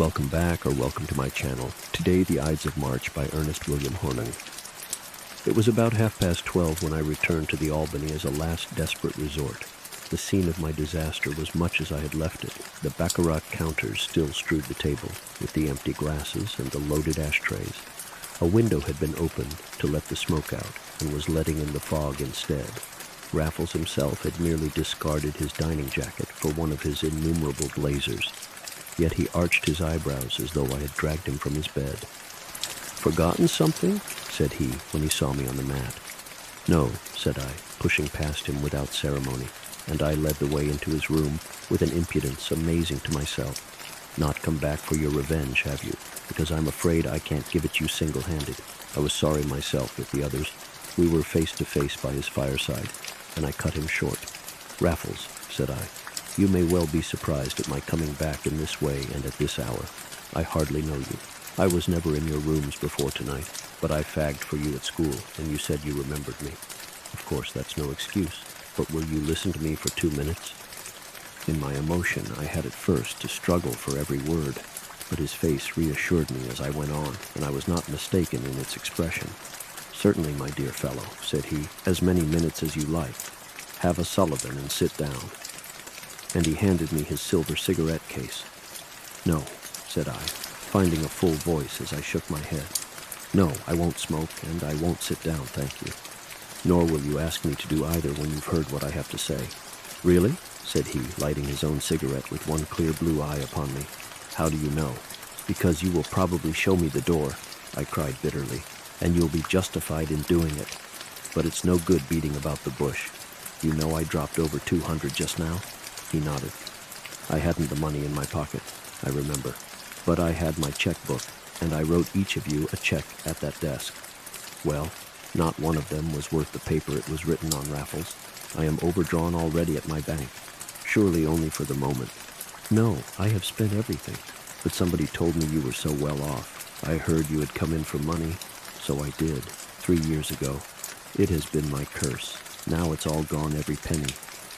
Welcome back or welcome to my channel. Today, the Ides of March by Ernest William Hornung. It was about 12:30 when I returned to the Albany as a last desperate resort. The scene of my disaster was much as I had left it. The baccarat counters still strewed the table, with the empty glasses and the loaded ashtrays. A window had been opened to let the smoke out, and was letting in the fog instead. Raffles himself had merely discarded his dining jacket for one of his innumerable blazers. Yet he arched his eyebrows as though I had dragged him from his bed. "Forgotten something?" said he when he saw me on the mat. "No," said I, pushing past him without ceremony, and I led the way into his room with an impudence amazing to myself. "Not come back for your revenge, have you? Because I'm afraid I can't give it you single-handed." I was sorry myself with the others. We were face to face by his fireside, and I cut him short. "Raffles," said I, "you may well be surprised at my coming back in this way and at this hour. I hardly know you. I was never in your rooms before tonight, but I fagged for you at school, and you said you remembered me. Of course, that's no excuse, but will you listen to me for 2 minutes?" In my emotion, I had at first to struggle for every word, but his face reassured me as I went on, and I was not mistaken in its expression. "Certainly, my dear fellow," said he, "as many minutes as you like. Have a Sullivan and sit down." And he handed me his silver cigarette case. "No," said I, finding a full voice as I shook my head. "No, I won't smoke, and I won't sit down, thank you. Nor will you ask me to do either when you've heard what I have to say." "Really?" said he, lighting his own cigarette with one clear blue eye upon me. "How do you know?" "Because you will probably show me the door," I cried bitterly, "and you'll be justified in doing it. But it's no good beating about the bush. You know I dropped over 200 just now?" He nodded. "I hadn't the money in my pocket, I remember, but I had my checkbook, and I wrote each of you a check at that desk." "Well, not one of them was worth the paper it was written on, Raffles. I am overdrawn already at my bank." "Surely only for the moment." "No, I have spent everything, but somebody told me you were so well off. I heard you had come in for money, so I did, 3 years ago. It has been my curse. Now it's all gone, every penny.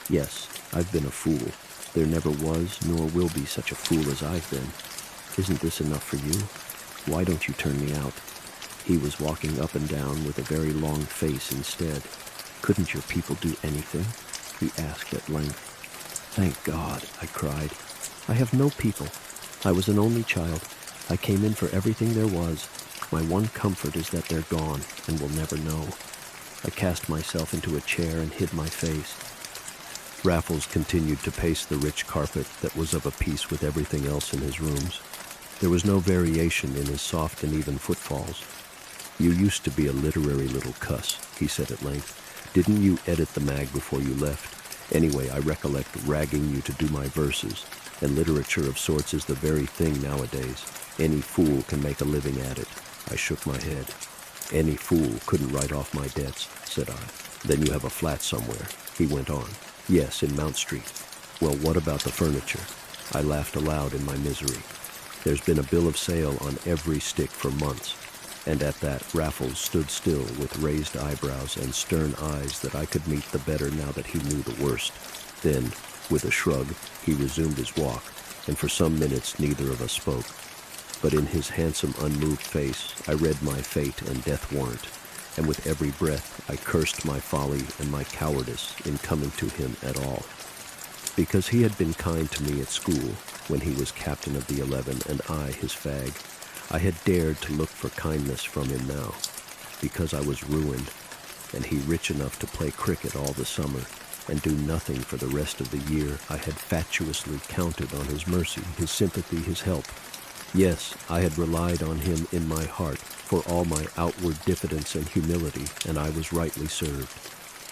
Yes, I've been a fool. There never was nor will be such a fool as I've been. Isn't this enough for you? Why don't you turn me out?" He was walking up and down with a very long face instead. "Couldn't your people do anything?" he asked at length. "Thank God," I cried. "I have no people. I was an only child. I came in for everything there was. My one comfort is that they're gone and will never know." I cast myself into a chair and hid my face. Raffles continued to pace the rich carpet that was of a piece with everything else in his rooms. There was no variation in his soft and even footfalls. "You used to be a literary little cuss," he said at length. "Didn't you edit the mag before you left? Anyway, I recollect ragging you to do my verses, and literature of sorts is the very thing nowadays. Any fool can make a living at it." I shook my head. "Any fool couldn't write off my debts," said I. "Then you have a flat somewhere," he went on. "Yes, in Mount Street." "Well, what about the furniture?" I laughed aloud in my misery. "There's been a bill of sale on every stick for months." And at that, Raffles stood still with raised eyebrows and stern eyes that I could meet the better now that he knew the worst. Then, with a shrug, he resumed his walk, and for some minutes neither of us spoke. But in his handsome, unmoved face, I read my fate and death warrant, and with every breath I cursed my folly and my cowardice in coming to him at all. Because he had been kind to me at school, when he was captain of the 11 and I his fag, I had dared to look for kindness from him now. Because I was ruined, and he rich enough to play cricket all the summer, and do nothing for the rest of the year, I had fatuously counted on his mercy, his sympathy, his help. Yes, I had relied on him in my heart for all my outward diffidence and humility, and I was rightly served.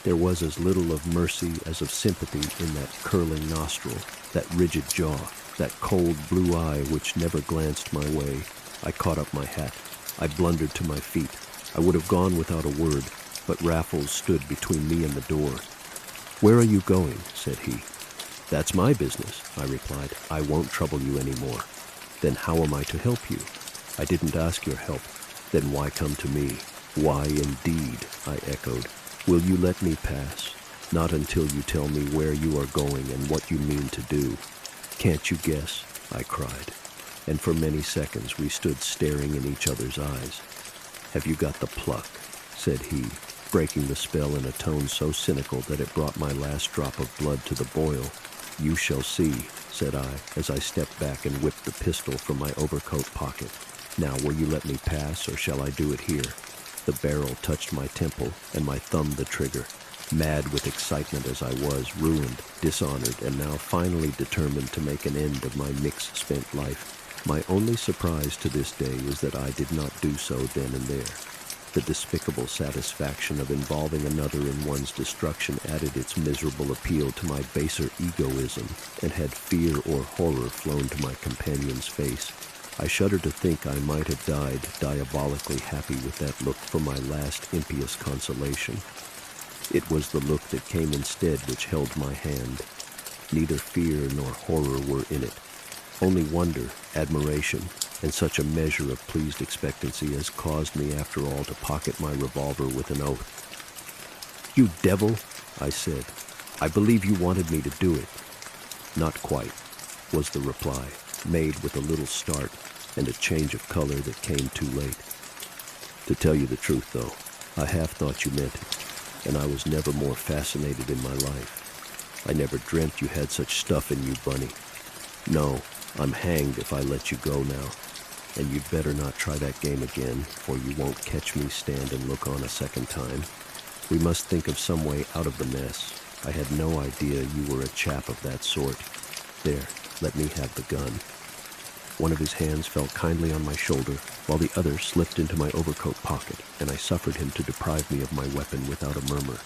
There was as little of mercy as of sympathy in that curling nostril, that rigid jaw, that cold blue eye which never glanced my way. I caught up my hat. I blundered to my feet. I would have gone without a word, but Raffles stood between me and the door. "Where are you going?" said he. "That's my business," I replied. "I won't trouble you any more." "Then how am I to help you?" "I didn't ask your help." "Then why come to me?" "Why, indeed," I echoed. "Will you let me pass?" "Not until you tell me where you are going and what you mean to do." "Can't you guess?" I cried. and for many seconds we stood staring in each other's eyes. "Have you got the pluck?" said he, breaking the spell in a tone so cynical that it brought my last drop of blood to the boil. "You shall see," said I, as I stepped back and whipped the pistol from my overcoat pocket. "Now, will you let me pass, or shall I do it here?" The barrel touched my temple, and my thumb the trigger. Mad with excitement as I was, ruined, dishonored, and now finally determined to make an end of my mix-spent life, my only surprise to this day is that I did not do so then and there. The despicable satisfaction of involving another in one's destruction added its miserable appeal to my baser egoism, and had fear or horror flown to my companion's face, I shudder to think I might have died diabolically happy with that look for my last impious consolation. It was the look that came instead which held my hand. Neither fear nor horror were in it, only wonder, admiration, and such a measure of pleased expectancy as caused me after all to pocket my revolver with an oath. "You devil," I said, "I believe you wanted me to do it." "Not quite," was the reply, made with a little start and a change of color that came too late. "To tell you the truth, though, I half thought you meant it, and I was never more fascinated in my life. I never dreamt you had such stuff in you, Bunny. No, I'm hanged if I let you go now, and you'd better not try that game again, for you won't catch me stand and look on a second time. We must think of some way out of the mess. I had no idea you were a chap of that sort. There, let me have the gun." One of his hands fell kindly on my shoulder, while the other slipped into my overcoat pocket, and I suffered him to deprive me of my weapon without a murmur.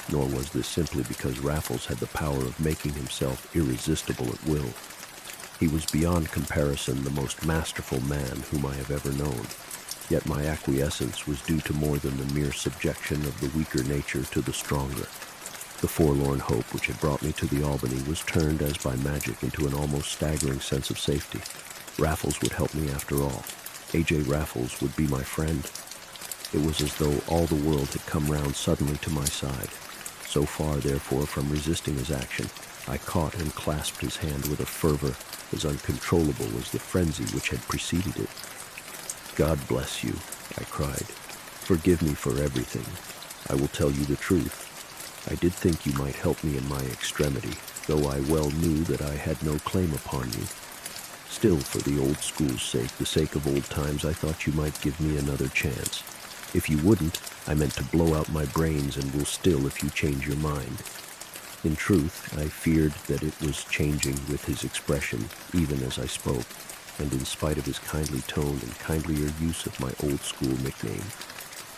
Nor was this simply because Raffles had the power of making himself irresistible at will. He was beyond comparison the most masterful man whom I have ever known, yet my acquiescence was due to more than the mere subjection of the weaker nature to the stronger. The forlorn hope which had brought me to the Albany was turned as by magic into an almost staggering sense of safety. Raffles would help me after all. A.J. Raffles would be my friend. It was as though all the world had come round suddenly to my side. So far, therefore, from resisting his action, I caught and clasped his hand with a fervor as uncontrollable as the frenzy which had preceded it. "God bless you," I cried. "Forgive me for everything. I will tell you the truth. I did think you might help me in my extremity, though I well knew that I had no claim upon you. Still, for the old school's sake, the sake of old times, I thought you might give me another chance. If you wouldn't, I meant to blow out my brains and will still if you change your mind." In truth, I feared that it was changing with his expression, even as I spoke, and in spite of his kindly tone and kindlier use of my old-school nickname.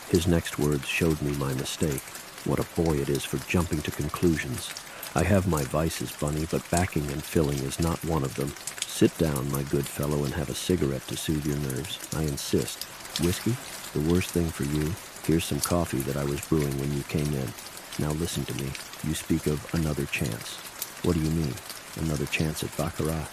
His next words showed me my mistake. What a boy it is for jumping to conclusions. "I have my vices, Bunny, but backing and filling is not one of them. Sit down, my good fellow, and have a cigarette to soothe your nerves. I insist. Whiskey? The worst thing for you. Here's some coffee that I was brewing when you came in. Now listen to me. You speak of another chance. What do you mean? Another chance at baccarat?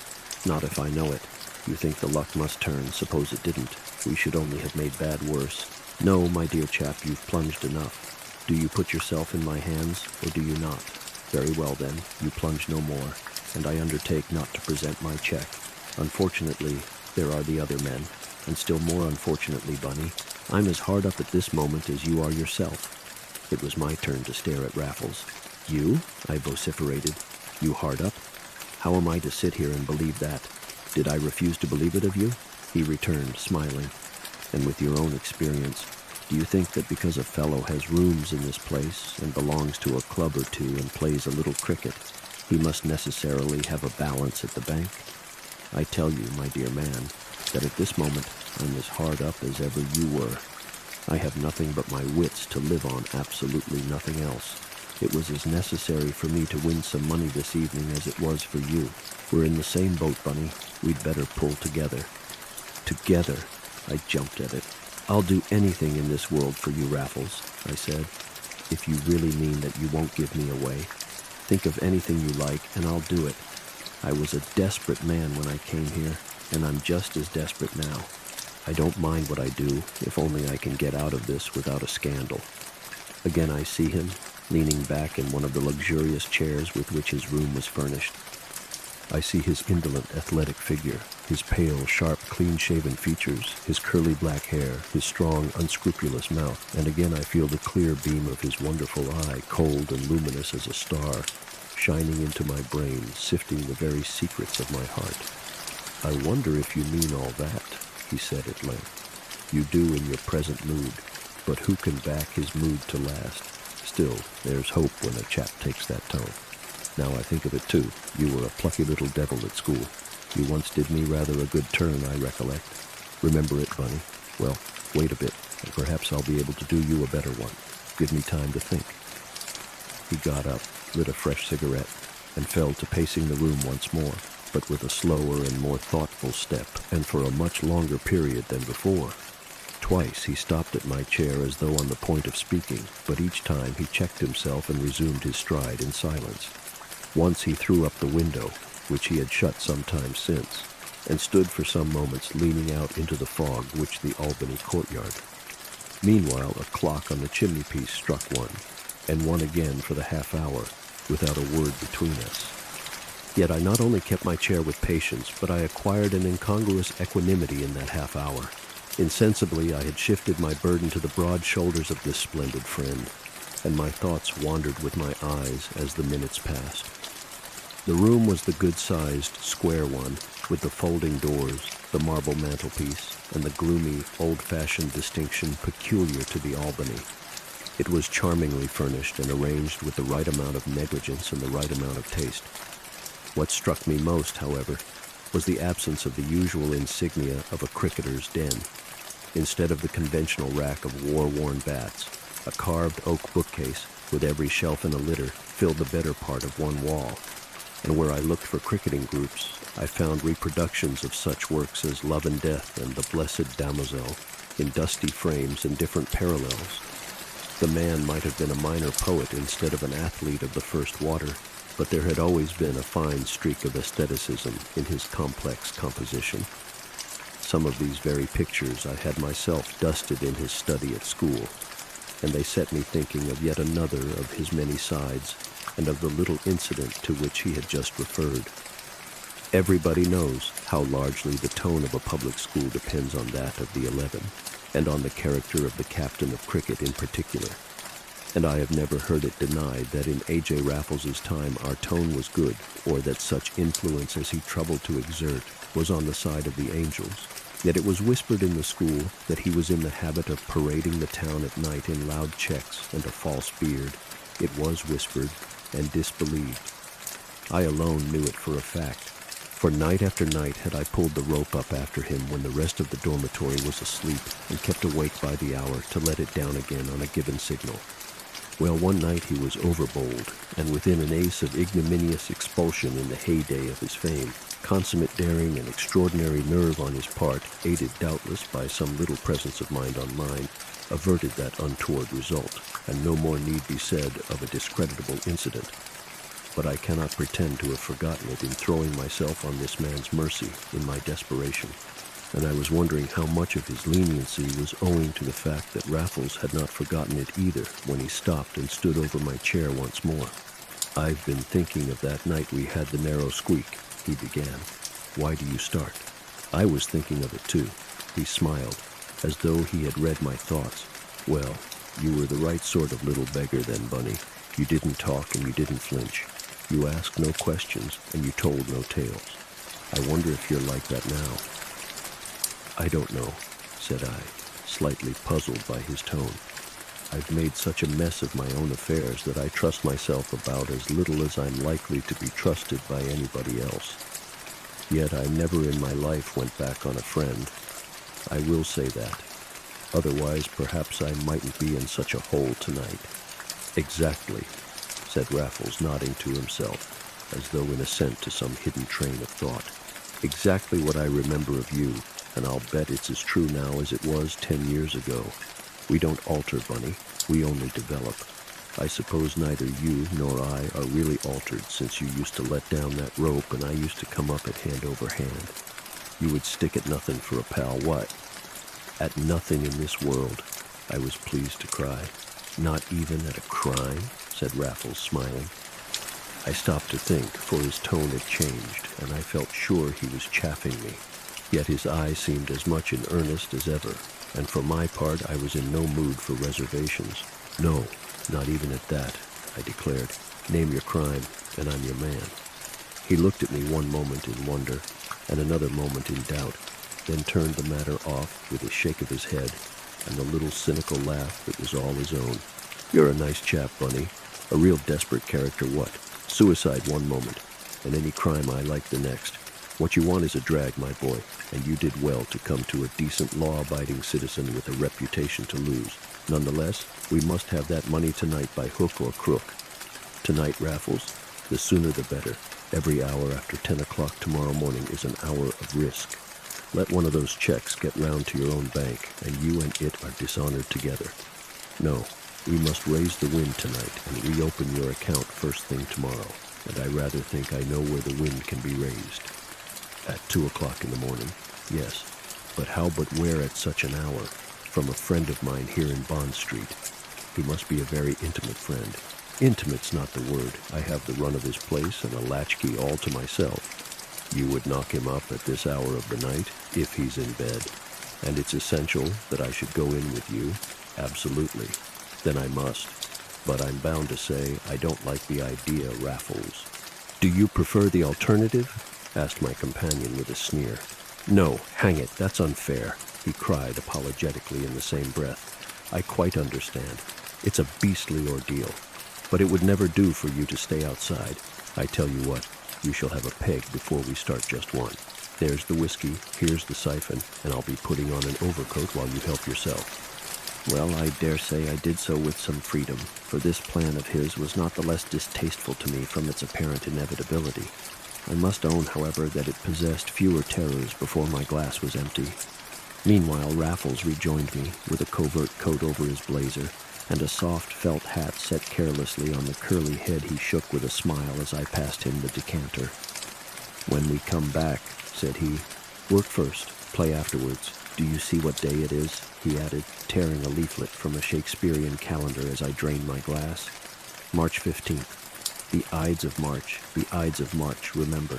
Not if I know it. You think the luck must turn. Suppose it didn't. We should only have made bad worse. No, my dear chap, you've plunged enough. Do you put yourself in my hands, or do you not? Very well then, you plunge no more, and I undertake not to present my check. Unfortunately, there are the other men, and still more unfortunately, Bunny, I'm as hard up at this moment as you are yourself." It was my turn to stare at Raffles. "You?" I vociferated. "You hard up? How am I to sit here and believe that? Did I refuse to believe it of you?" He returned, smiling. "And with your own experience, do you think that because a fellow has rooms in this place and belongs to a club or two and plays a little cricket, he must necessarily have a balance at the bank? I tell you, my dear man, that at this moment I'm as hard up as ever you were. I have nothing but my wits to live on, absolutely nothing else. It was as necessary for me to win some money this evening as it was for you. We're in the same boat, Bunny. We'd better pull together." "Together?" I jumped at it. "I'll do anything in this world for you, Raffles," I said. "If you really mean that you won't give me away, think of anything you like and I'll do it. I was a desperate man when I came here, and I'm just as desperate now. I don't mind what I do, if only I can get out of this without a scandal." Again I see him, leaning back in one of the luxurious chairs with which his room was furnished. I see his indolent, athletic figure, his pale, sharp, clean-shaven features, his curly black hair, his strong, unscrupulous mouth, and again I feel the clear beam of his wonderful eye, cold and luminous as a star, shining into my brain, sifting the very secrets of my heart. "I wonder if you mean all that," he said at length. "You do in your present mood, but who can back his mood to last? Still, there's hope when a chap takes that tone. Now I think of it too, you were a plucky little devil at school. You once did me rather a good turn, I recollect. Remember it, Bunny? Well, wait a bit, and perhaps I'll be able to do you a better one. Give me time to think." He got up, lit a fresh cigarette, and fell to pacing the room once more, but with a slower and more thoughtful step, and for a much longer period than before. Twice he stopped at my chair as though on the point of speaking, but each time he checked himself and resumed his stride in silence. Once he threw up the window, which he had shut some time since, and stood for some moments leaning out into the fog which the Albany courtyard. Meanwhile, a clock on the chimney-piece struck one, and one again for the half-hour, without a word between us. Yet I not only kept my chair with patience, but I acquired an incongruous equanimity in that half-hour. Insensibly, I had shifted my burden to the broad shoulders of this splendid friend, and my thoughts wandered with my eyes as the minutes passed. The room was the good-sized, square one, with the folding doors, the marble mantelpiece, and the gloomy, old-fashioned distinction peculiar to the Albany. It was charmingly furnished and arranged with the right amount of negligence and the right amount of taste. What struck me most, however, was the absence of the usual insignia of a cricketer's den. Instead of the conventional rack of war-worn bats, a carved oak bookcase with every shelf in a litter filled the better part of one wall, and where I looked for cricketing groups, I found reproductions of such works as Love and Death and The Blessed Damozel in dusty frames in different parallels. The man might have been a minor poet instead of an athlete of the first water, but there had always been a fine streak of aestheticism in his complex composition. Some of these very pictures I had myself dusted in his study at school, and they set me thinking of yet another of his many sides, and of the little incident to which he had just referred. Everybody knows how largely the tone of a public school depends on that of the 11, and on the character of the captain of cricket in particular. And I have never heard it denied that in A.J. Raffles's time our tone was good, or that such influence as he troubled to exert was on the side of the angels. Yet it was whispered in the school that he was in the habit of parading the town at night in loud checks and a false beard. It was whispered and disbelieved. I alone knew it for a fact, for night after night had I pulled the rope up after him when the rest of the dormitory was asleep and kept awake by the hour to let it down again on a given signal. Well, one night he was overbold, and within an ace of ignominious expulsion in the heyday of his fame. Consummate daring and extraordinary nerve on his part, aided doubtless by some little presence of mind on mine, averted that untoward result, and no more need be said of a discreditable incident. But I cannot pretend to have forgotten it in throwing myself on this man's mercy in my desperation, and I was wondering how much of his leniency was owing to the fact that Raffles had not forgotten it either when he stopped and stood over my chair once more. "I've been thinking of that night we had the narrow squeak," he began. "Why do you start?" "I was thinking of it too." He smiled, as though he had read my thoughts. "Well, you were the right sort of little beggar then, Bunny. You didn't talk and you didn't flinch. You asked no questions and you told no tales. I wonder if you're like that now." "I don't know," said I, slightly puzzled by his tone. "I've made such a mess of my own affairs that I trust myself about as little as I'm likely to be trusted by anybody else. Yet I never in my life went back on a friend. I will say that. Otherwise, perhaps I mightn't be in such a hole tonight." "Exactly," said Raffles, nodding to himself, as though in assent to some hidden train of thought. "Exactly what I remember of you, and I'll bet it's as true now as it was 10 years ago. We don't alter, Bunny. We only develop. I suppose neither you nor I are really altered since you used to let down that rope and I used to come up at hand over hand. You would stick at nothing for a pal, what?" "At nothing in this world," I was pleased to cry. "Not even at a crime?" said Raffles, smiling. I stopped to think, for his tone had changed, and I felt sure he was chaffing me. Yet his eyes seemed as much in earnest as ever, and for my part I was in no mood for reservations. "No, not even at that," I declared. "Name your crime, and I'm your man." He looked at me one moment in wonder, and another moment in doubt, then turned the matter off with a shake of his head, and a little cynical laugh that was all his own. "You're a nice chap, Bunny. A real desperate character, what? Suicide one moment, and any crime I like the next. What you want is a drag, my boy, and you did well to come to a decent law-abiding citizen with a reputation to lose. Nonetheless, we must have that money tonight by hook or crook. Tonight, Raffles, the sooner the better. Every hour after 10 o'clock tomorrow morning is an hour of risk. Let one of those checks get round to your own bank, and you and it are dishonored together. No, we must raise the wind tonight and reopen your account first thing tomorrow, and I rather think I know where the wind can be raised. At 2 o'clock in the morning, yes, but how but where at such an hour? From a friend of mine here in Bond Street. He must be a very intimate friend. Intimate's not the word. I have the run of his place and a latchkey all to myself. You would knock him up at this hour of the night, if he's in bed. And it's essential that I should go in with you? Absolutely. Then I must. But I'm bound to say I don't like the idea, Raffles. Do you prefer the alternative? Asked my companion with a sneer. No, hang it, that's unfair, he cried apologetically in the same breath. I quite understand. It's a beastly ordeal. But it would never do for you to stay outside. I tell you what, you shall have a peg before we start just one. There's the whiskey, here's the siphon, and I'll be putting on an overcoat while you help yourself. Well, I dare say I did so with some freedom, for this plan of his was not the less distasteful to me from its apparent inevitability. I must own, however, that it possessed fewer terrors before my glass was empty. Meanwhile, Raffles rejoined me, with a covert coat over his blazer, and a soft felt hat set carelessly on the curly head he shook with a smile as I passed him the decanter. "When we come back," said he, "work first, play afterwards. Do you see what day it is?" he added, tearing a leaflet from a Shakespearean calendar as I drained my glass. "March 15th. The Ides of March, the Ides of March, remember.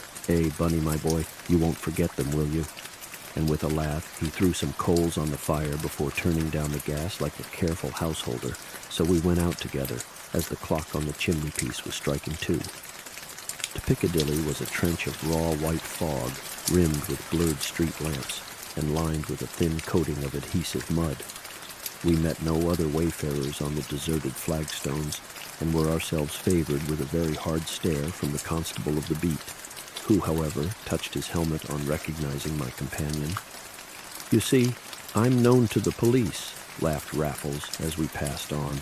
Bunny, my boy, you won't forget them, will you?" And with a laugh, he threw some coals on the fire before turning down the gas like a careful householder, so we went out together, as the clock on the chimney-piece was striking 2. To Piccadilly was a trench of raw white fog, rimmed with blurred street lamps, and lined with a thin coating of adhesive mud. We met no other wayfarers on the deserted flagstones, and were ourselves favored with a very hard stare from the constable of the beat, who, however, touched his helmet on recognizing my companion. "You see, I'm known to the police," laughed Raffles as we passed on.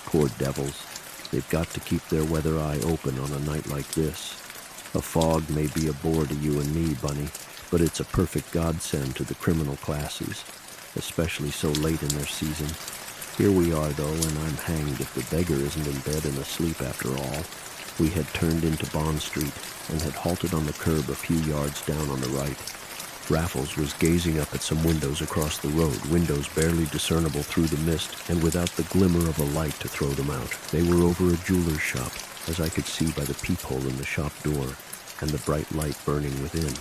"Poor devils. They've got to keep their weather eye open on a night like this. A fog may be a bore to you and me, Bunny, but it's a perfect godsend to the criminal classes, especially so late in their season. Here we are, though, and I'm hanged if the beggar isn't in bed and asleep after all." We had turned into Bond Street and had halted on the curb a few yards down on the right. Raffles was gazing up at some windows across the road, windows barely discernible through the mist and without the glimmer of a light to throw them out. They were over a jeweler's shop, as I could see by the peephole in the shop door and the bright light burning within.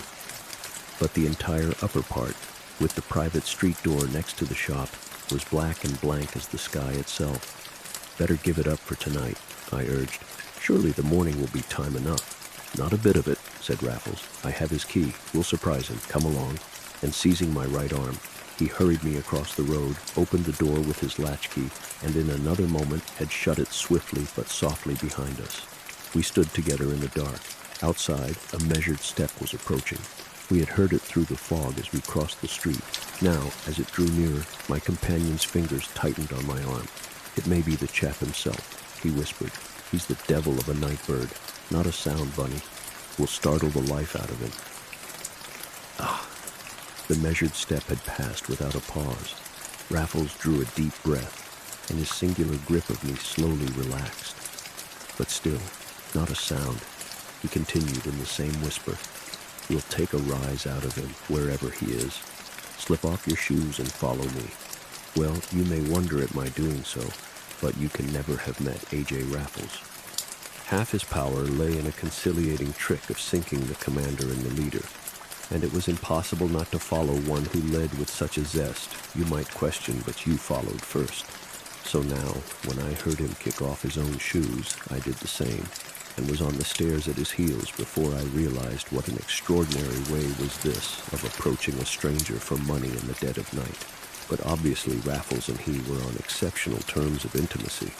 But the entire upper part, with the private street door next to the shop, was black and blank as the sky itself. "Better give it up for tonight," I urged. "Surely the morning will be time enough." "Not a bit of it," said Raffles. "I have his key. We'll surprise him. Come along." And seizing my right arm, he hurried me across the road, opened the door with his latchkey, and in another moment had shut it swiftly but softly behind us. We stood together in the dark. Outside, a measured step was approaching. We had heard it through the fog as we crossed the street. Now, as it drew nearer, my companion's fingers tightened on my arm. "It may be the chap himself," he whispered. "He's the devil of a night bird. Not a sound, Bunny. We'll startle the life out of him." Ah! The measured step had passed without a pause. Raffles drew a deep breath, and his singular grip of me slowly relaxed. But still, not a sound. He continued in the same whisper. "We'll take a rise out of him, wherever he is. Slip off your shoes and follow me. Well, you may wonder at my doing so, but you can never have met A.J. Raffles." Half his power lay in a conciliating trick of sinking the commander and the leader, and it was impossible not to follow one who led with such a zest. You might question, but you followed first. So now, when I heard him kick off his own shoes, I did the same, and was on the stairs at his heels before I realized what an extraordinary way was this of approaching a stranger for money in the dead of night. But obviously Raffles and he were on exceptional terms of intimacy,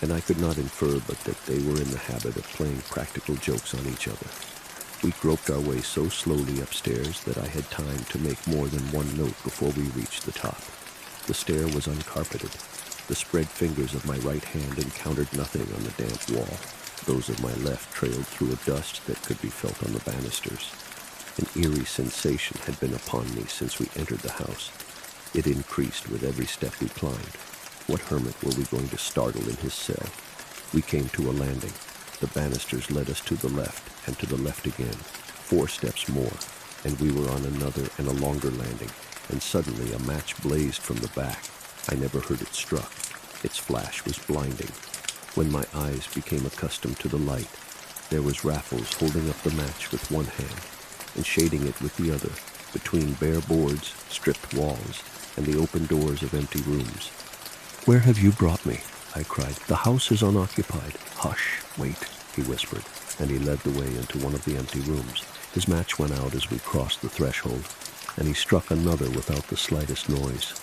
and I could not infer but that they were in the habit of playing practical jokes on each other. We groped our way so slowly upstairs that I had time to make more than one note before we reached the top. The stair was uncarpeted. The spread fingers of my right hand encountered nothing on the damp wall. Those of my left trailed through a dust that could be felt on the banisters. An eerie sensation had been upon me since we entered the house. It increased with every step we climbed. What hermit were we going to startle in his cell? We came to a landing. The banisters led us to the left, and to the left again. 4 steps more, and we were on another and a longer landing, and suddenly a match blazed from the back. I never heard it struck. Its flash was blinding. When my eyes became accustomed to the light, there was Raffles holding up the match with one hand, and shading it with the other, between bare boards, stripped walls, and the open doors of empty rooms. "Where have you brought me?" I cried. "The house is unoccupied." "Hush, wait," he whispered, and he led the way into one of the empty rooms. His match went out as we crossed the threshold, and he struck another without the slightest noise.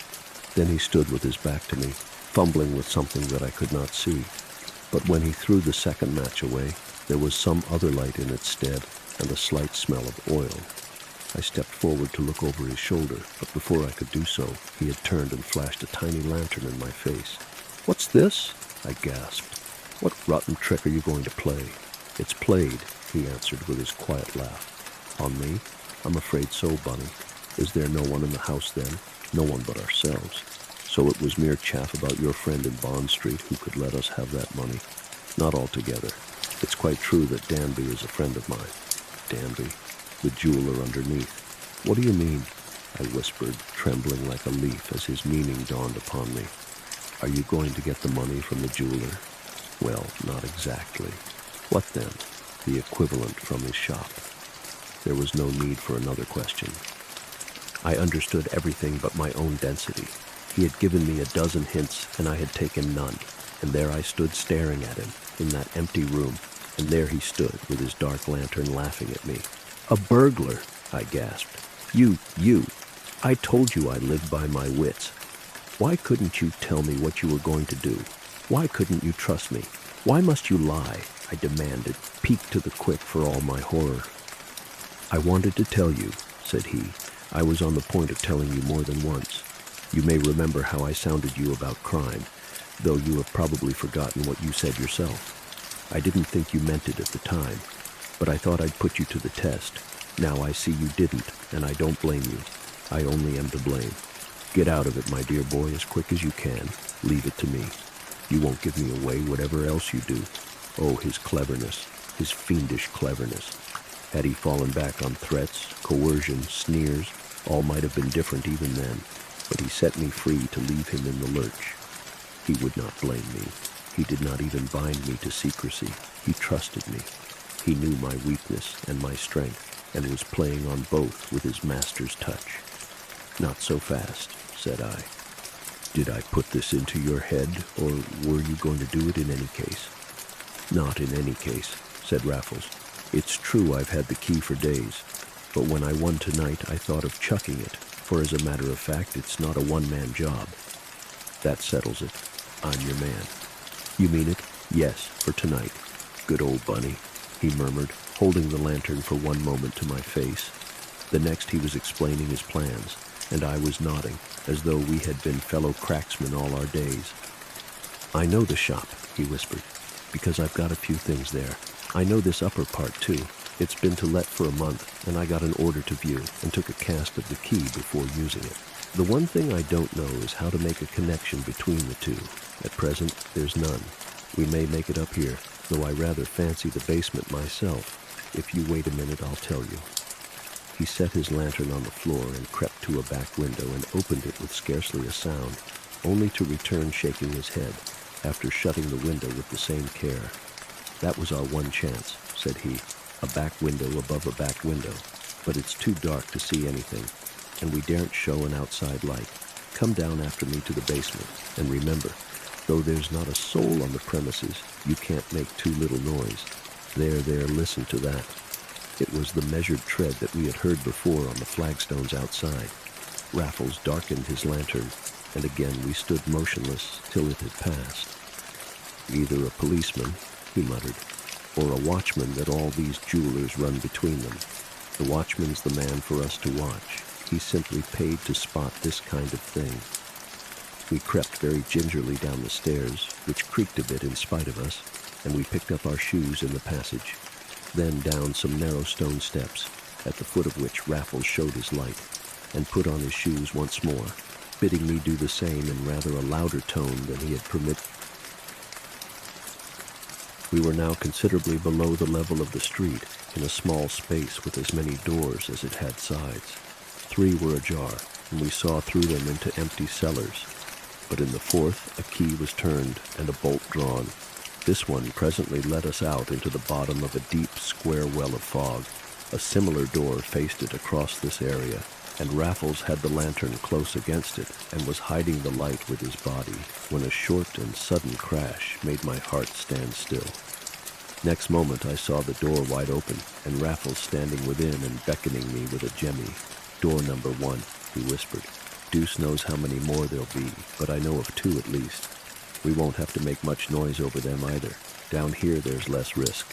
Then he stood with his back to me, fumbling with something that I could not see. But when he threw the second match away, there was some other light in its stead, and a slight smell of oil. I stepped forward to look over his shoulder, but before I could do so, he had turned and flashed a tiny lantern in my face. "What's this?" I gasped. "What rotten trick are you going to play?" "It's played," he answered with his quiet laugh. "On me? I'm afraid so, Bunny. Is there no one in the house then? No one but ourselves. So it was mere chaff about your friend in Bond Street who could let us have that money?" "Not altogether. It's quite true that Danby is a friend of mine." "Danby? The jeweler underneath." "What do you mean?" I whispered, trembling like a leaf as his meaning dawned upon me. "Are you going to get the money from the jeweler?" "Well, not exactly." "What then?" "The equivalent from his shop." There was no need for another question. I understood everything but my own density. He had given me a dozen hints, and I had taken none. And there I stood staring at him, in that empty room, and there he stood, with his dark lantern laughing at me. "A burglar!" I gasped. You! I told you I lived by my wits. Why couldn't you tell me what you were going to do? Why couldn't you trust me? Why must you lie?" I demanded, piqued to the quick for all my horror. "I wanted to tell you," said he. "I was on the point of telling you more than once. You may remember how I sounded you about crime, though you have probably forgotten what you said yourself. I didn't think you meant it at the time, but I thought I'd put you to the test. Now I see you didn't, and I don't blame you. I only am to blame. Get out of it, my dear boy, as quick as you can. Leave it to me. You won't give me away, whatever else you do." Oh, his cleverness, his fiendish cleverness. Had he fallen back on threats, coercion, sneers, all might have been different even then. But he set me free to leave him in the lurch. He would not blame me. He did not even bind me to secrecy. He trusted me. He knew my weakness and my strength, and was playing on both with his master's touch. "Not so fast," said I. "Did I put this into your head, or were you going to do it in any case?" "Not in any case," said Raffles. "It's true I've had the key for days, but when I won tonight I thought of chucking it, for as a matter of fact it's not a one-man job." "That settles it. I'm your man." "You mean it?" "Yes, for tonight." "Good old Bunny," he murmured, holding the lantern for one moment to my face. The next he was explaining his plans, and I was nodding, as though we had been fellow cracksmen all our days. "I know the shop," he whispered, "because I've got a few things there. I know this upper part, too. It's been to let for a month, and I got an order to view, and took a cast of the key before using it. The one thing I don't know is how to make a connection between the two. At present, there's none. We may make it up here, though I rather fancy the basement myself. If you wait a minute, I'll tell you." He set his lantern on the floor and crept to a back window and opened it with scarcely a sound, only to return shaking his head, after shutting the window with the same care. "That was our one chance," said he. "A back window above a back window. But it's too dark to see anything, and we daren't show an outside light. Come down after me to the basement, and remember, though there's not a soul on the premises, you can't make too little noise. There, listen to that." It was the measured tread that we had heard before on the flagstones outside. Raffles darkened his lantern, and again we stood motionless till it had passed. "Either a policeman," he muttered, "or a watchman that all these jewelers run between them. The watchman's the man for us to watch. He's simply paid to spot this kind of thing." We crept very gingerly down the stairs, which creaked a bit in spite of us, and we picked up our shoes in the passage. Then down some narrow stone steps, at the foot of which Raffles showed his light, and put on his shoes once more, bidding me do the same in rather a louder tone than he had permitted. We were now considerably below the level of the street, in a small space with as many doors as it had sides. 3 were ajar, and we saw through them into empty cellars. But in the 4th, a key was turned and a bolt drawn. This one presently led us out into the bottom of a deep, square well of fog. A similar door faced it across this area, and Raffles had the lantern close against it and was hiding the light with his body, when a short and sudden crash made my heart stand still. Next moment I saw the door wide open, and Raffles standing within and beckoning me with a jemmy. "Door number 1, he whispered. "Deuce knows how many more there'll be, but I know of 2 at least. We won't have to make much noise over them either. Down here there's less risk."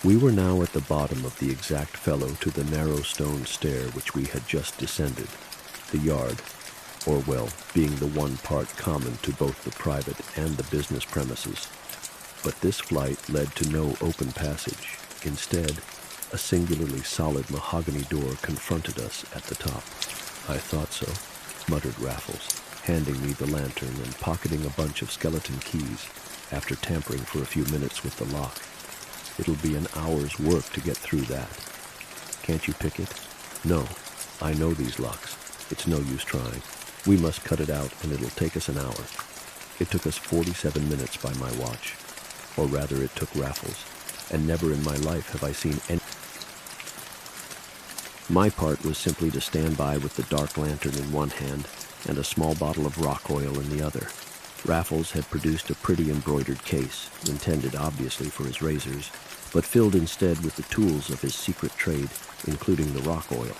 We were now at the bottom of the exact fellow to the narrow stone stair which we had just descended. The yard, or well, being the one part common to both the private and the business premises. But this flight led to no open passage. Instead, a singularly solid mahogany door confronted us at the top. "I thought so," muttered Raffles, handing me the lantern and pocketing a bunch of skeleton keys, after tampering for a few minutes with the lock. "It'll be an hour's work to get through that." "Can't you pick it?" "No, I know these locks. It's no use trying. We must cut it out, and it'll take us an hour." It took us 47 minutes by my watch. Or rather, it took Raffles, and never in my life have I seen any. My part was simply to stand by with the dark lantern in one hand and a small bottle of rock oil in the other. Raffles had produced a pretty embroidered case, intended obviously for his razors, but filled instead with the tools of his secret trade, including the rock oil.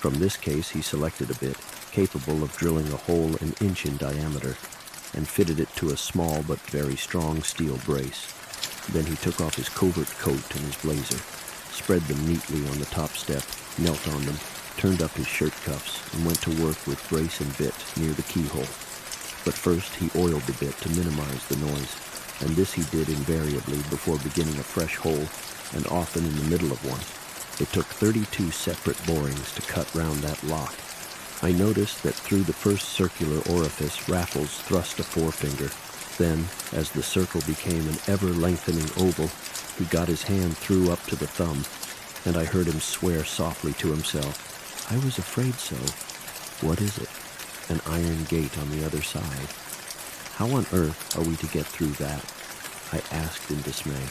From this case he selected a bit, capable of drilling a hole an inch in diameter, and fitted it to a small but very strong steel brace. Then he took off his covert coat and his blazer, spread them neatly on the top step, knelt on them, turned up his shirt cuffs, and went to work with brace and bit near the keyhole. But first he oiled the bit to minimize the noise, and this he did invariably before beginning a fresh hole, and often in the middle of one. It took 32 separate borings to cut round that lock. I noticed that through the first circular orifice Raffles thrust a forefinger. Then, as the circle became an ever-lengthening oval, he got his hand through up to the thumb, and I heard him swear softly to himself, "I was afraid so. What is it? An iron gate on the other side. How on earth are we to get through that?" I asked in dismay.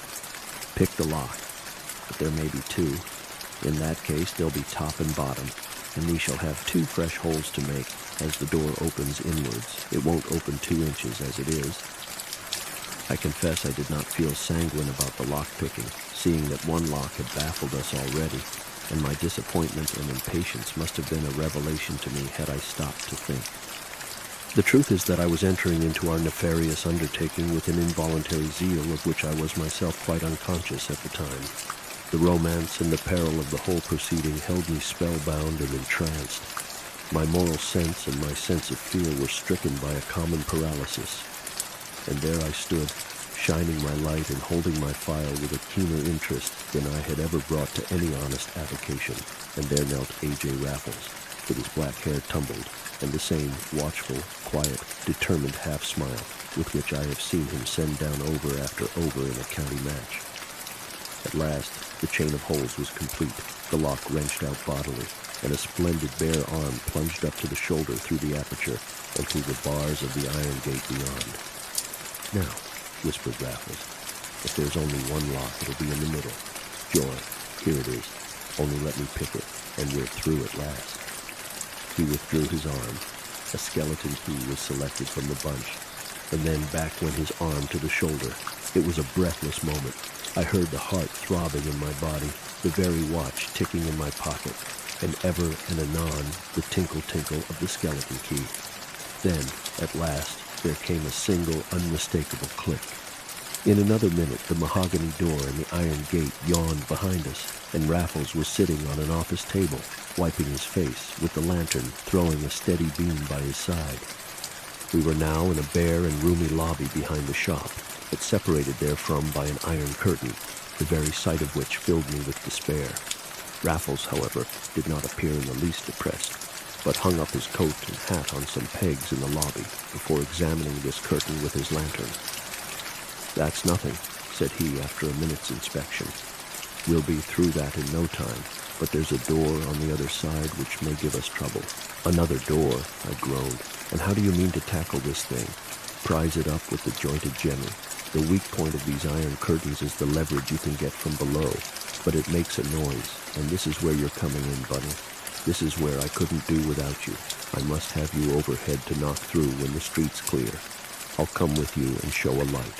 "Pick the lock. But there may be 2. In that case, there'll be top and bottom, and we shall have 2 fresh holes to make as the door opens inwards. It won't open 2 inches as it is." I confess I did not feel sanguine about the lock-picking, seeing that one lock had baffled us already, and my disappointment and impatience must have been a revelation to me had I stopped to think. The truth is that I was entering into our nefarious undertaking with an involuntary zeal of which I was myself quite unconscious at the time. The romance and the peril of the whole proceeding held me spellbound and entranced. My moral sense and my sense of fear were stricken by a common paralysis. And there I stood, shining my light and holding my file with a keener interest than I had ever brought to any honest avocation. And there knelt A.J. Raffles, with his black hair tumbled, and the same watchful, quiet, determined half-smile with which I have seen him send down over after over in a county match. At last, the chain of holes was complete, the lock wrenched out bodily, and a splendid bare arm plunged up to the shoulder through the aperture and through the bars of the iron gate beyond. "Now," whispered Raffles, If there's only one lock, it'll be in the middle. Joy, here it is. Only let me pick it, and we're through at last. He withdrew his arm. A skeleton key was selected from the bunch, and then back went his arm to the shoulder. It was a breathless moment. I heard the heart throbbing in my body, the very watch ticking in my pocket, and ever and anon the tinkle-tinkle of the skeleton key. Then, at last, there came a single, unmistakable click. In another minute, the mahogany door and the iron gate yawned behind us, and Raffles was sitting on an office table, wiping his face, with the lantern throwing a steady beam by his side. We were now in a bare and roomy lobby behind the shop, but separated therefrom by an iron curtain, the very sight of which filled me with despair. Raffles, however, did not appear in the least depressed, but hung up his coat and hat on some pegs in the lobby before examining this curtain with his lantern. "That's nothing," said he after a minute's inspection. "We'll be through that in no time, but there's a door on the other side which may give us trouble." "Another door," I groaned. "And how do you mean to tackle this thing? Prise it up with the jointed jemmy? The weak point of these iron curtains is the leverage you can get from below, but it makes a noise, and this is where you're coming in, Bunny. This is where I couldn't do without you. I must have you overhead to knock through when the street's clear. I'll come with you and show a light."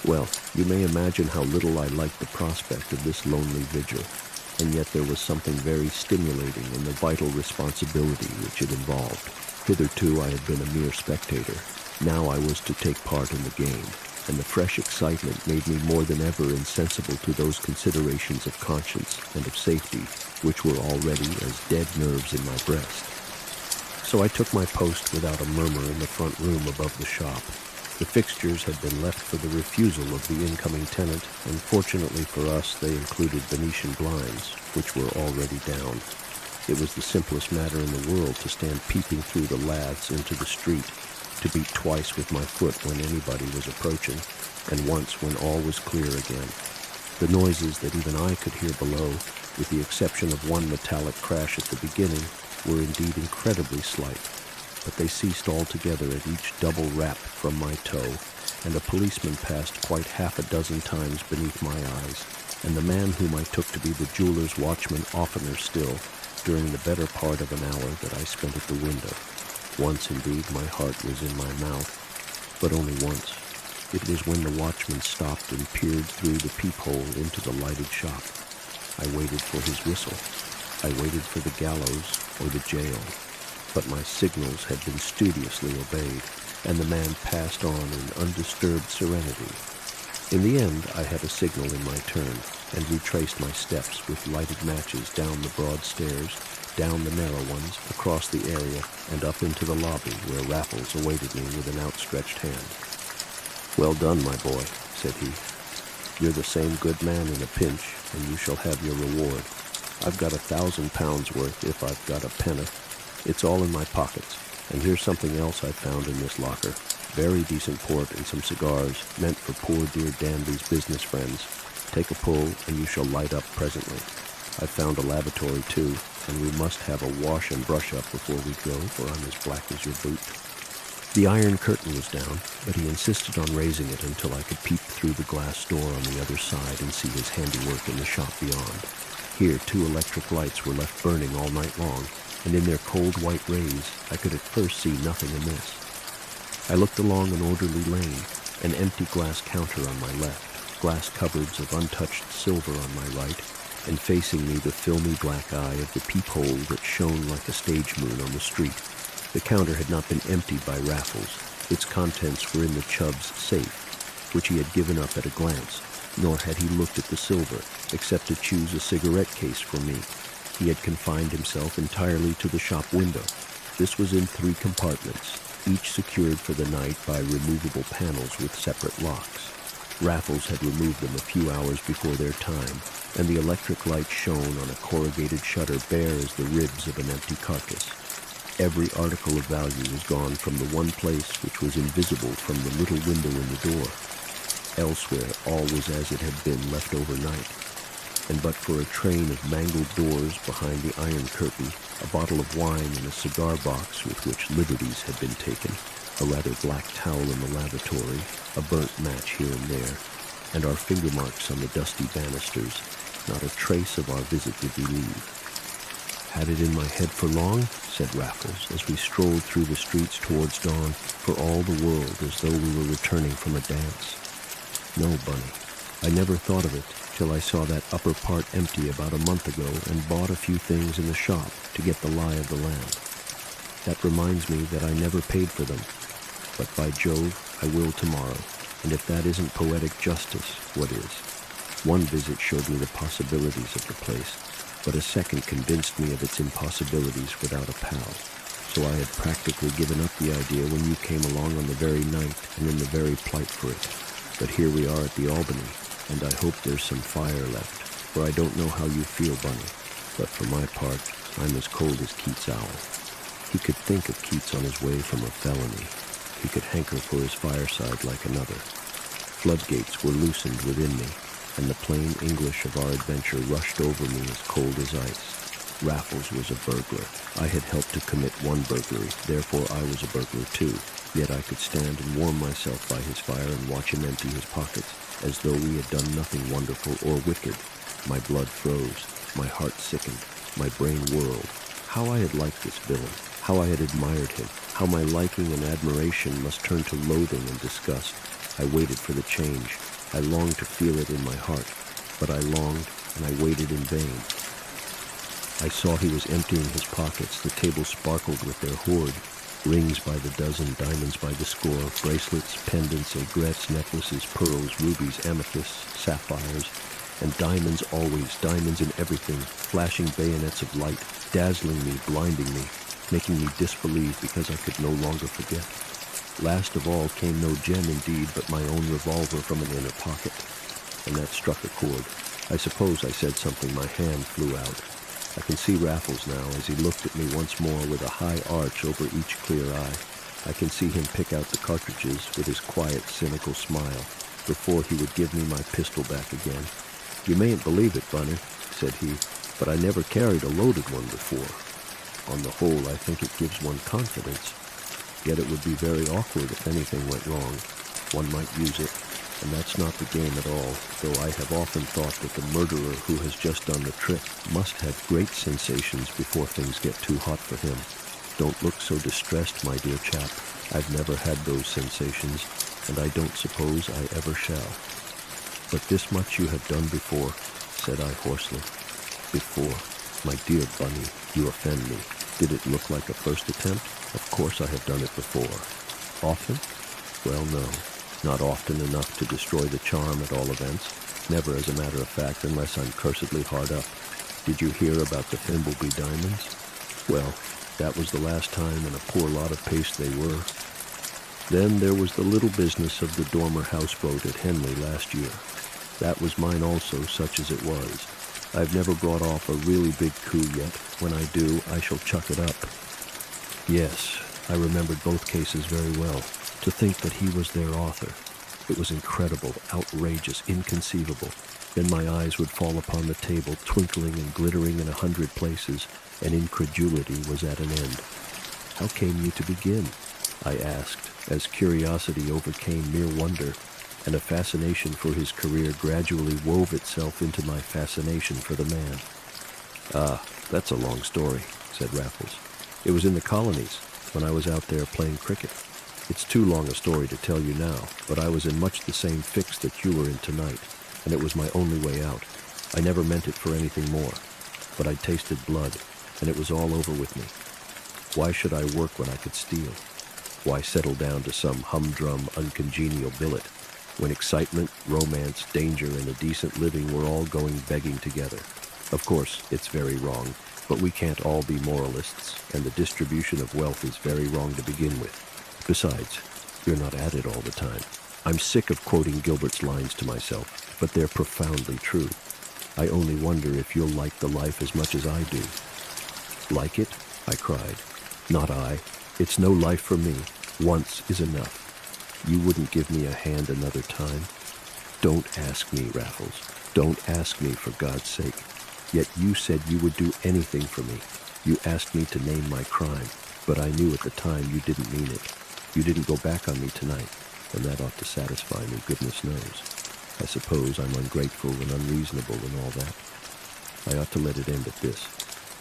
Well, you may imagine how little I liked the prospect of this lonely vigil, and yet there was something very stimulating in the vital responsibility which it involved. Hitherto I had been a mere spectator. Now I was to take part in the game, and the fresh excitement made me more than ever insensible to those considerations of conscience and of safety which were already as dead nerves in my breast. So I took my post without a murmur in the front room above the shop. The fixtures had been left for the refusal of the incoming tenant, and fortunately for us they included Venetian blinds, which were already down. It was the simplest matter in the world to stand peeping through the laths into the street, to beat twice with my foot when anybody was approaching, and once when all was clear again. The noises that even I could hear below, with the exception of one metallic crash at the beginning, were indeed incredibly slight, but they ceased altogether at each double rap from my toe, and a policeman passed quite half a dozen times beneath my eyes, and the man whom I took to be the jeweler's watchman oftener still, during the better part of an hour that I spent at the window. Once, indeed, my heart was in my mouth, but only once. It was when the watchman stopped and peered through the peephole into the lighted shop. I waited for his whistle. I waited for the gallows or the jail, but my signals had been studiously obeyed, and the man passed on in undisturbed serenity. In the end, I had a signal in my turn, and retraced my steps with lighted matches down the broad stairs, down the narrow ones, across the area, and up into the lobby where Raffles awaited me with an outstretched hand. "Well done, my boy," said he. "You're the same good man in a pinch, and you shall have your reward. I've got £1,000 worth if I've got a penny. It's all in my pockets. And here's something else I found in this locker. Very decent port and some cigars, meant for poor dear Danby's business friends. Take a pull, and you shall light up presently. I've found a lavatory, too, and we must have a wash and brush up before we go, for I'm as black as your boot." The iron curtain was down, but he insisted on raising it until I could peep through the glass door on the other side and see his handiwork in the shop beyond. Here 2 electric lights were left burning all night long, and in their cold white rays I could at first see nothing amiss. I looked along an orderly lane, an empty glass counter on my left, glass cupboards of untouched silver on my right, and facing me the filmy black eye of the peephole that shone like a stage moon on the street. The counter had not been emptied by Raffles. Its contents were in the Chubb's safe, which he had given up at a glance, nor had he looked at the silver, except to choose a cigarette case for me. He had confined himself entirely to the shop window. This was in 3 compartments, each secured for the night by removable panels with separate locks. Raffles had removed them a few hours before their time, and the electric light shone on a corrugated shutter bare as the ribs of an empty carcass. Every article of value was gone from the one place which was invisible from the little window in the door. Elsewhere all was as it had been left overnight, and but for a train of mangled doors behind the iron curtain, a bottle of wine in a cigar box with which liberties had been taken, a rather black towel in the lavatory, a burnt match here and there, and our finger marks on the dusty banisters. Not a trace of our visit did we leave. "Had it in my head for long?" said Raffles, as we strolled through the streets towards dawn, for all the world as though we were returning from a dance. "No, Bunny, I never thought of it till I saw that upper part empty about a month ago and bought a few things in the shop to get the lie of the land. That reminds me that I never paid for them, but by Jove, I will tomorrow, and if that isn't poetic justice, what is? One visit showed me the possibilities of the place, but a second convinced me of its impossibilities without a pal. So I had practically given up the idea when you came along on the very night and in the very plight for it. But here we are at the Albany, and I hope there's some fire left, for I don't know how you feel, Bunny, but for my part, I'm as cold as Keats' owl." He could think of Keats on his way from a felony. He could hanker for his fireside like another. Floodgates were loosened within me, and the plain English of our adventure rushed over me as cold as ice. Raffles was a burglar. I had helped to commit one burglary, therefore I was a burglar too. Yet I could stand and warm myself by his fire and watch him empty his pockets, as though we had done nothing wonderful or wicked. My blood froze, my heart sickened, my brain whirled. How I had liked this villain, how I had admired him, how my liking and admiration must turn to loathing and disgust. I waited for the change. I longed to feel it in my heart, but I longed and I waited in vain. I saw he was emptying his pockets. The table sparkled with their hoard. Rings by the dozen, diamonds by the score, bracelets, pendants, aigrettes, necklaces, pearls, rubies, amethysts, sapphires, and diamonds always, diamonds in everything, flashing bayonets of light, dazzling me, blinding me, making me disbelieve because I could no longer forget. Last of all came no gem indeed, but my own revolver from an inner pocket, and that struck a chord. I suppose I said something. My hand flew out. I can see Raffles now as he looked at me once more with a high arch over each clear eye. I can see him pick out the cartridges with his quiet, cynical smile before he would give me my pistol back again. "You mayn't believe it, Bunny," said he, "but I never carried a loaded one before. On the whole, I think it gives one confidence. Yet it would be very awkward if anything went wrong. One might use it, and that's not the game at all, though I have often thought that the murderer who has just done the trick must have great sensations before things get too hot for him. Don't look so distressed, my dear chap. I've never had those sensations, and I don't suppose I ever shall." "But this much you have done before," said I hoarsely. "Before? My dear Bunny, you offend me. Did it look like a first attempt? Of course I have done it before. Often? Well, no. Not often enough to destroy the charm at all events. Never, as a matter of fact, unless I'm cursedly hard up. Did you hear about the Thimbleby diamonds? Well, that was the last time, and a poor lot of paste they were. Then there was the little business of the Dormer houseboat at Henley last year. That was mine also, such as it was. I've never brought off a really big coup yet. When I do, I shall chuck it up." Yes, I remembered both cases very well. To think that he was their author. It was incredible, outrageous, inconceivable. Then my eyes would fall upon the table, twinkling and glittering in 100 places, and incredulity was at an end. "How came you to begin?" I asked, as curiosity overcame mere wonder, and a fascination for his career gradually wove itself into my fascination for the man. "Ah, that's a long story," said Raffles. "It was in the colonies, when I was out there playing cricket. It's too long a story to tell you now, but I was in much the same fix that you were in tonight, and it was my only way out. I never meant it for anything more, but I'd tasted blood, and it was all over with me. Why should I work when I could steal? Why settle down to some humdrum, uncongenial billet, when excitement, romance, danger, and a decent living were all going begging together? Of course, it's very wrong, but we can't all be moralists, and the distribution of wealth is very wrong to begin with. Besides, you're not at it all the time. I'm sick of quoting Gilbert's lines to myself, but they're profoundly true. I only wonder if you'll like the life as much as I do." "Like it?" I cried. "Not I. It's no life for me. Once is enough. You wouldn't give me a hand another time?" "Don't ask me, Raffles. Don't ask me, for God's sake. Yet you said you would do anything for me. You asked me to name my crime, but I knew at the time you didn't mean it. You didn't go back on me tonight, and that ought to satisfy me, goodness knows." I suppose I'm ungrateful and unreasonable and all that. I ought to let it end at this.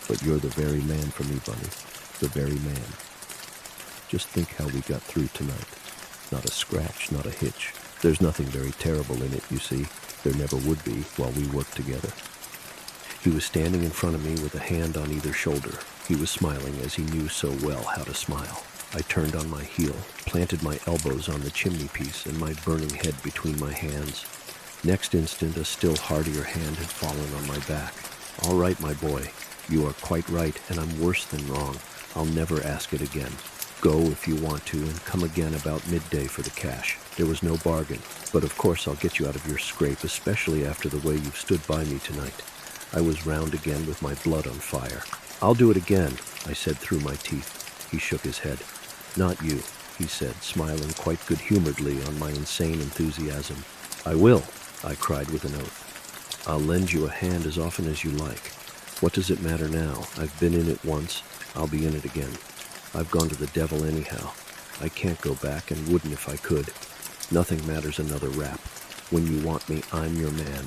But you're the very man for me, Bunny. The very man. Just think how we got through tonight. Not a scratch, not a hitch. There's nothing very terrible in it, you see. There never would be while we worked together. He was standing in front of me with a hand on either shoulder. He was smiling as he knew so well how to smile. I turned on my heel, planted my elbows on the chimney piece and my burning head between my hands. Next instant, a still heartier hand had fallen on my back. All right, my boy. You are quite right, and I'm worse than wrong. I'll never ask it again. Go if you want to, and come again about midday for the cash. There was no bargain, but of course I'll get you out of your scrape, especially after the way you've stood by me tonight. I was round again with my blood on fire. I'll do it again, I said through my teeth. He shook his head. Not you, he said, smiling quite good-humoredly on my insane enthusiasm. I will, I cried with an oath. I'll lend you a hand as often as you like. What does it matter now? I've been in it once. I'll be in it again. I've gone to the devil anyhow. I can't go back and wouldn't if I could. Nothing matters another rap. When you want me, I'm your man.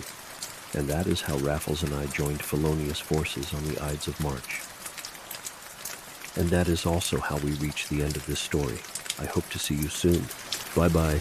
And that is how Raffles and I joined felonious forces on the Ides of March. And that is also how we reach the end of this story. I hope to see you soon. Bye-bye.